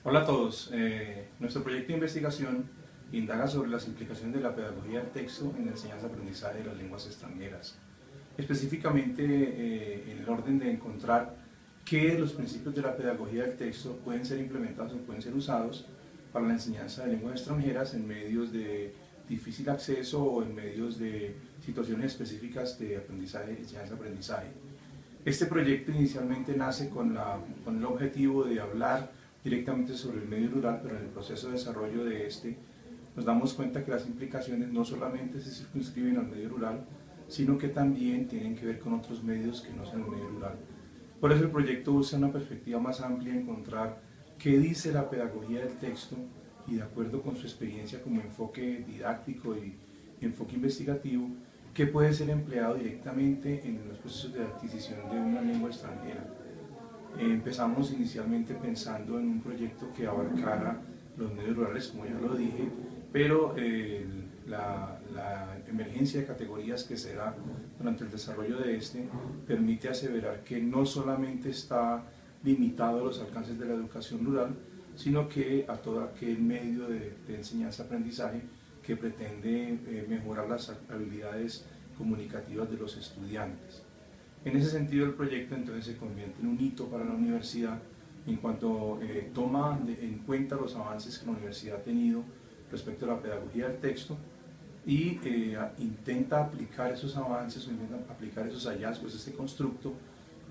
Hola a todos. Nuestro proyecto de investigación indaga sobre las implicaciones de la pedagogía del texto en la enseñanza-aprendizaje de las lenguas extranjeras. Específicamente en el orden de encontrar qué de los principios de la pedagogía del texto pueden ser implementados o pueden ser usados para la enseñanza de lenguas extranjeras en medios de difícil acceso o en medios de situaciones específicas de aprendizaje, enseñanza-aprendizaje. Este proyecto inicialmente nace con el objetivo de hablar directamente sobre el medio rural, pero en el proceso de desarrollo de este nos damos cuenta que las implicaciones no solamente se circunscriben al medio rural, sino que también tienen que ver con otros medios que no son el medio rural. Por eso el proyecto busca una perspectiva más amplia, encontrar qué dice la pedagogía del texto y de acuerdo con su experiencia como enfoque didáctico y enfoque investigativo, qué puede ser empleado directamente en los procesos de adquisición de una lengua extranjera. Empezamos inicialmente pensando en un proyecto que abarcara los medios rurales, como ya lo dije, pero la emergencia de categorías que se da durante el desarrollo de este permite aseverar que no solamente está limitado a los alcances de la educación rural, sino que a todo aquel medio de enseñanza-aprendizaje que pretende mejorar las habilidades comunicativas de los estudiantes. En ese sentido, el proyecto entonces se convierte en un hito para la universidad en cuanto toma en cuenta los avances que la universidad ha tenido respecto a la pedagogía del texto y intenta aplicar esos avances o intenta aplicar esos hallazgos, ese constructo,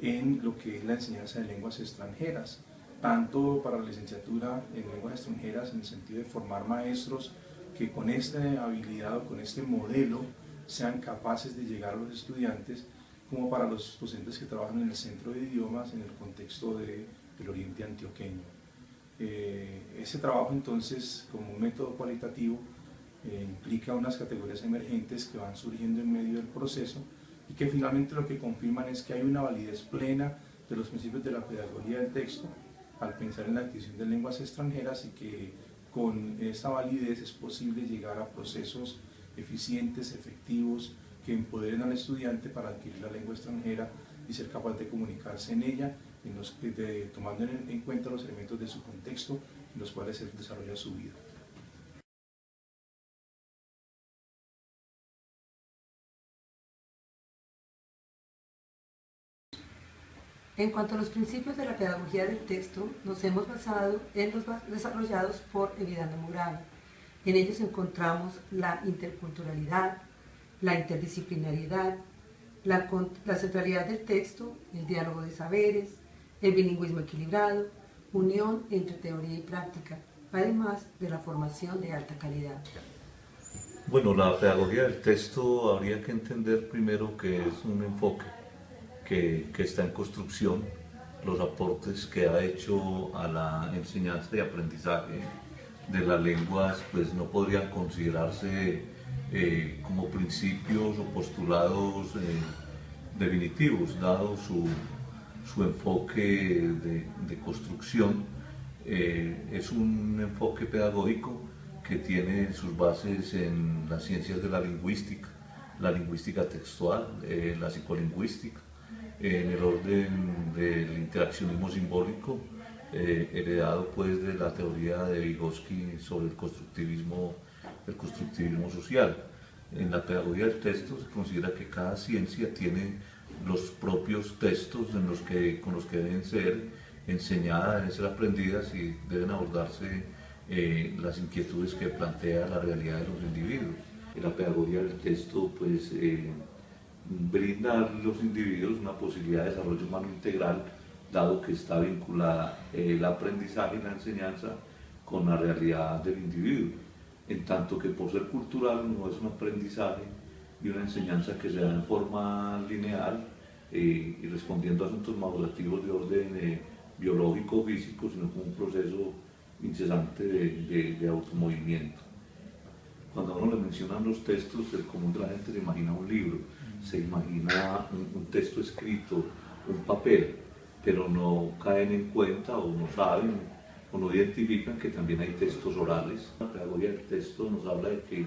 en lo que es la enseñanza de lenguas extranjeras, tanto para la licenciatura en lenguas extranjeras en el sentido de formar maestros que con esta habilidad o con este modelo sean capaces de llegar a los estudiantes, como para los docentes que trabajan en el centro de idiomas en el contexto del oriente antioqueño. Ese trabajo entonces, como un método cualitativo, implica unas categorías emergentes que van surgiendo en medio del proceso y que finalmente lo que confirman es que hay una validez plena de los principios de la pedagogía del texto al pensar en la adquisición de lenguas extranjeras y que con esa validez es posible llegar a procesos eficientes, efectivos, que empoderen al estudiante para adquirir la lengua extranjera y ser capaz de comunicarse en ella, tomando en cuenta los elementos de su contexto en los cuales él desarrolla su vida. En cuanto a los principios de la pedagogía del texto, nos hemos basado en los desarrollados por Evidane Murabi. En ellos encontramos la interculturalidad, la interdisciplinariedad, la centralidad del texto, el diálogo de saberes, el bilingüismo equilibrado, unión entre teoría y práctica, además de la formación de alta calidad. Bueno, la pedagogía del texto habría que entender primero que es un enfoque que está en construcción, los aportes que ha hecho a la enseñanza y aprendizaje de las lenguas pues no podrían considerarse como principios o postulados definitivos, dado su enfoque de construcción. Es un enfoque pedagógico que tiene sus bases en las ciencias de la lingüística textual, la psicolingüística, en el orden del interaccionismo simbólico, heredado pues de la teoría de Vygotsky sobre el constructivismo social. En la pedagogía del texto se considera que cada ciencia tiene los propios textos con los que deben ser enseñadas, deben ser aprendidas y deben abordarse las inquietudes que plantea la realidad de los individuos. En la pedagogía del texto pues brinda a los individuos una posibilidad de desarrollo humano integral, dado que está vinculada el aprendizaje y la enseñanza con la realidad del individuo, en tanto que por ser cultural no es un aprendizaje y una enseñanza que se da en forma lineal y respondiendo a asuntos madurativos de orden biológico o físico, sino como un proceso incesante de automovimiento. Cuando a uno le mencionan los textos, el común de la gente se imagina un libro, se imagina un texto escrito, un papel, pero no caen en cuenta o no saben o no identifican que también hay textos orales. La pedagogía del texto nos habla de que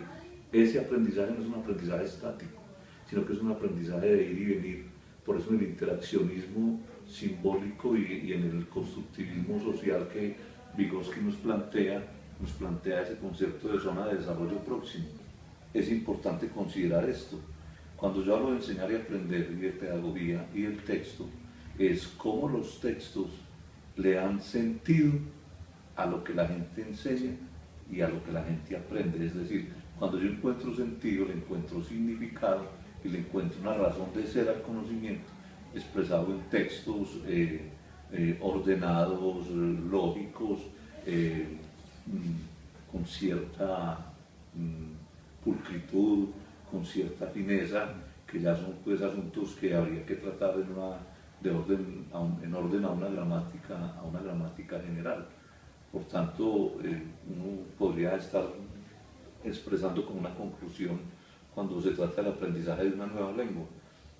ese aprendizaje no es un aprendizaje estático, sino que es un aprendizaje de ir y venir. Por eso en el interaccionismo simbólico y en el constructivismo social que Vygotsky nos plantea ese concepto de zona de desarrollo próximo. Es importante considerar esto. Cuando yo hablo de enseñar y aprender, y de pedagogía y del texto, es cómo los textos le dan sentido a lo que la gente enseña y a lo que la gente aprende. Es decir, cuando yo encuentro sentido, le encuentro significado y le encuentro una razón de ser al conocimiento, expresado en textos ordenados, lógicos, con cierta pulcritud, con cierta fineza, que ya son pues asuntos que habría que tratar en orden a una gramática general. Por tanto, uno podría estar expresando como una conclusión cuando se trata del aprendizaje de una nueva lengua,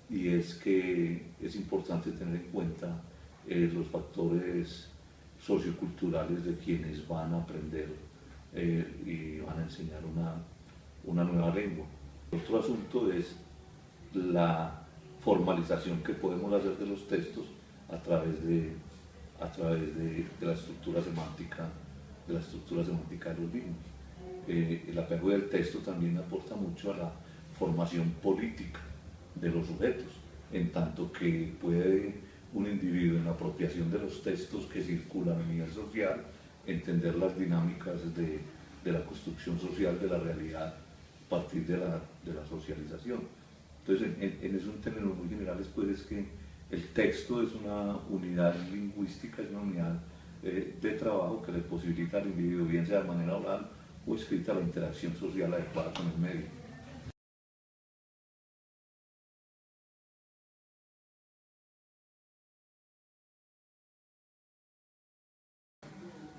y es que es importante tener en cuenta los factores socioculturales de quienes van a aprender y van a enseñar una nueva lengua. Otro asunto es la formalización que podemos hacer de los textos a través de la estructura semántica de los mismos. La pedagogía del texto también aporta mucho a la formación política de los sujetos, en tanto que puede un individuo en la apropiación de los textos que circulan a nivel social entender las dinámicas de la construcción social de la realidad a partir de la socialización. Entonces, en esos términos muy generales, pues es que el texto es una unidad lingüística, es una unidad de trabajo que le posibilita al individuo, bien sea de manera oral o escrita, la interacción social adecuada con el medio.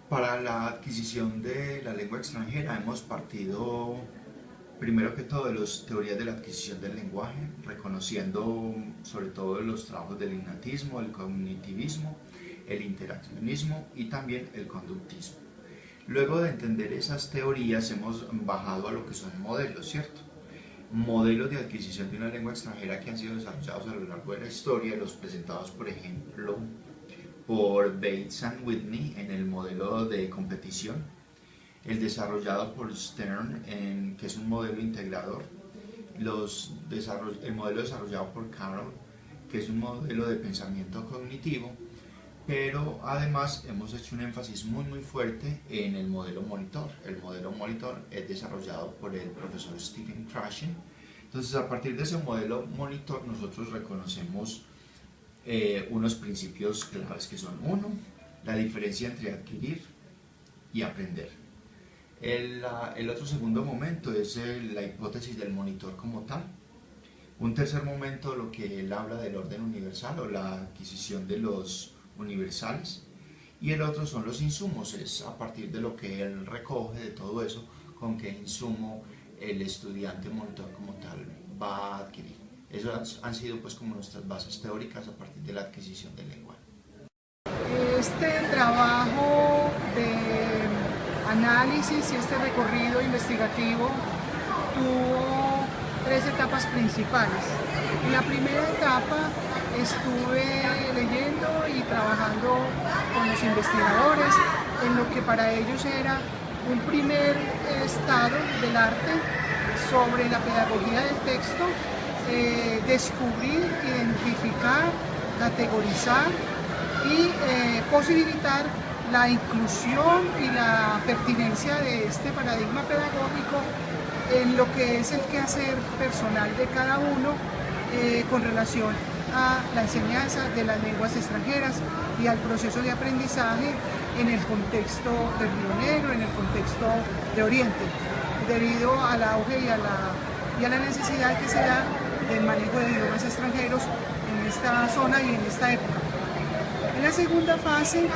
Para la adquisición de la lengua extranjera hemos partido primero que todo de las teorías de la adquisición del lenguaje, reconociendo sobre todo los trabajos del innatismo, el cognitivismo, el interaccionismo y también el conductismo. Luego de entender esas teorías hemos bajado a lo que son modelos, ¿cierto? Modelos de adquisición de una lengua extranjera que han sido desarrollados a lo largo de la historia, los presentados por ejemplo por Bates and Whitney en el modelo de competición, el desarrollado por Stern, que es un modelo integrador, el modelo desarrollado por Carroll, que es un modelo de pensamiento cognitivo, pero además hemos hecho un énfasis muy fuerte en el modelo monitor. El modelo monitor es desarrollado por el profesor Stephen Krashen. Entonces, a partir de ese modelo monitor nosotros reconocemos unos principios claves que son: uno, la diferencia entre adquirir y aprender. El otro segundo momento es la hipótesis del monitor como tal. Un tercer momento, lo que él habla del orden universal o la adquisición de los universales. Y el otro son los insumos, es a partir de lo que él recoge de todo eso, con qué insumo el estudiante monitor como tal va a adquirir. Esas han sido pues como nuestras bases teóricas a partir de la adquisición del lenguaje. Este trabajo de análisis y este recorrido investigativo tuvo tres etapas principales. En la primera etapa estuve leyendo y trabajando con los investigadores en lo que para ellos era un primer estado del arte sobre la pedagogía del texto, descubrir, identificar, categorizar y posibilitar la inclusión y la pertinencia de este paradigma pedagógico en lo que es el quehacer personal de cada uno con relación a la enseñanza de las lenguas extranjeras y al proceso de aprendizaje en el contexto del Río Negro, en el contexto de Oriente, debido al auge y a la necesidad que se da del manejo de idiomas extranjeros en esta zona y en esta época. En la segunda fase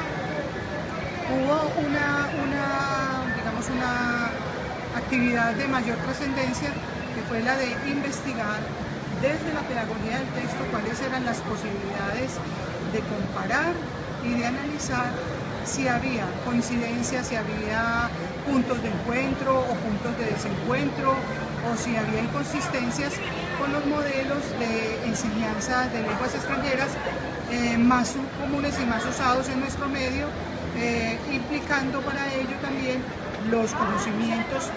hubo una actividad de mayor trascendencia, que fue la de investigar desde la pedagogía del texto cuáles eran las posibilidades de comparar y de analizar si había coincidencias, si había puntos de encuentro o puntos de desencuentro, o si había inconsistencias con los modelos de enseñanza de lenguas extranjeras más comunes y más usados en nuestro medio, implicando para ello también los conocimientos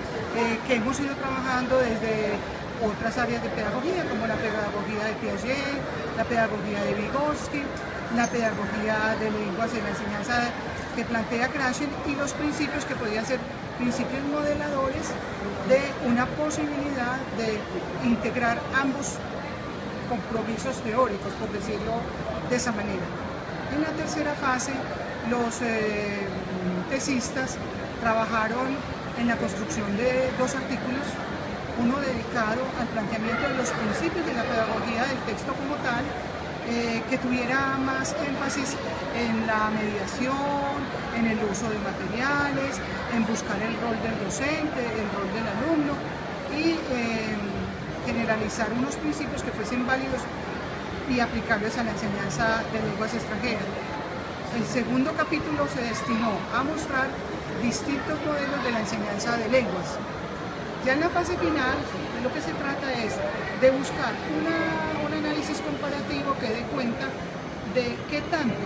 que hemos ido trabajando desde otras áreas de pedagogía, como la pedagogía de Piaget, la pedagogía de Vygotsky, la pedagogía de lenguas en la enseñanza que plantea Krashen y los principios que podían ser principios modeladores de una posibilidad de integrar ambos compromisos teóricos, por decirlo de esa manera. En la tercera fase, los tesistas trabajaron en la construcción de 2 artículos, uno dedicado al planteamiento de los principios de la pedagogía del texto como tal, que tuviera más énfasis en la mediación, en el uso de materiales, en buscar el rol del docente, el rol del alumno y generalizar unos principios que fuesen válidos y aplicables a la enseñanza de lenguas extranjeras. El segundo capítulo se destinó a mostrar distintos modelos de la enseñanza de lenguas. Ya en la fase final, de lo que se trata es de buscar un análisis comparativo que dé cuenta de qué tanto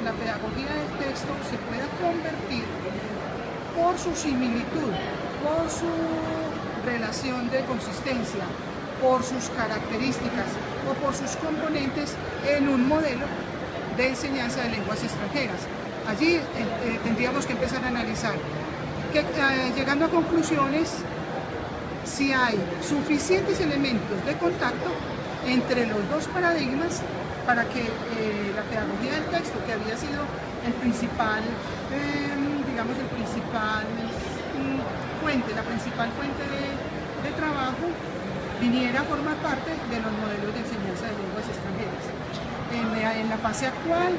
la pedagogía del texto se pueda convertir por su similitud, por su relación de consistencia, por sus características o por sus componentes en un modelo de enseñanza de lenguas extranjeras. Allí tendríamos que empezar a analizar, llegando a conclusiones, si hay suficientes elementos de contacto entre los 2 paradigmas para que la pedagogía del texto, que había sido el principal, la principal fuente de trabajo, viniera a formar parte de los modelos de enseñanza de lenguas extranjeras. En la fase actual,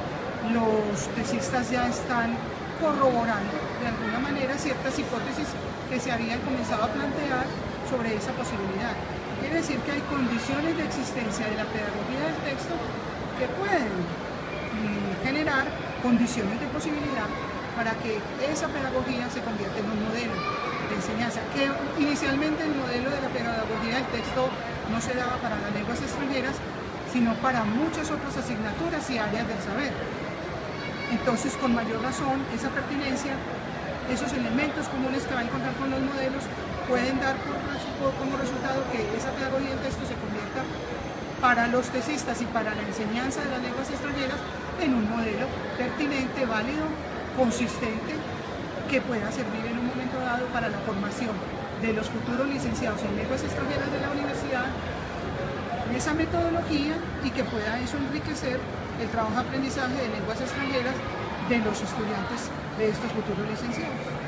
los tesistas ya están corroborando de alguna manera ciertas hipótesis que se habían comenzado a plantear sobre esa posibilidad. Quiere decir que hay condiciones de existencia de la pedagogía del texto que pueden generar condiciones de posibilidad para que esa pedagogía se convierta en un modelo de enseñanza, que inicialmente el modelo de la pedagogía del texto no se daba para las lenguas extranjeras, sino para muchas otras asignaturas y áreas del saber. Entonces, con mayor razón, esa pertinencia, esos elementos comunes que va a encontrar con los modelos, pueden dar como resultado que esa pedagogía del texto se convierta para los tesistas y para la enseñanza de las lenguas extranjeras en un modelo pertinente, válido, consistente, que pueda servir en un momento dado para la formación de los futuros licenciados en lenguas extranjeras de la universidad, esa metodología, y que pueda eso enriquecer el trabajo de aprendizaje de lenguas extranjeras de los estudiantes de estos futuros licenciados.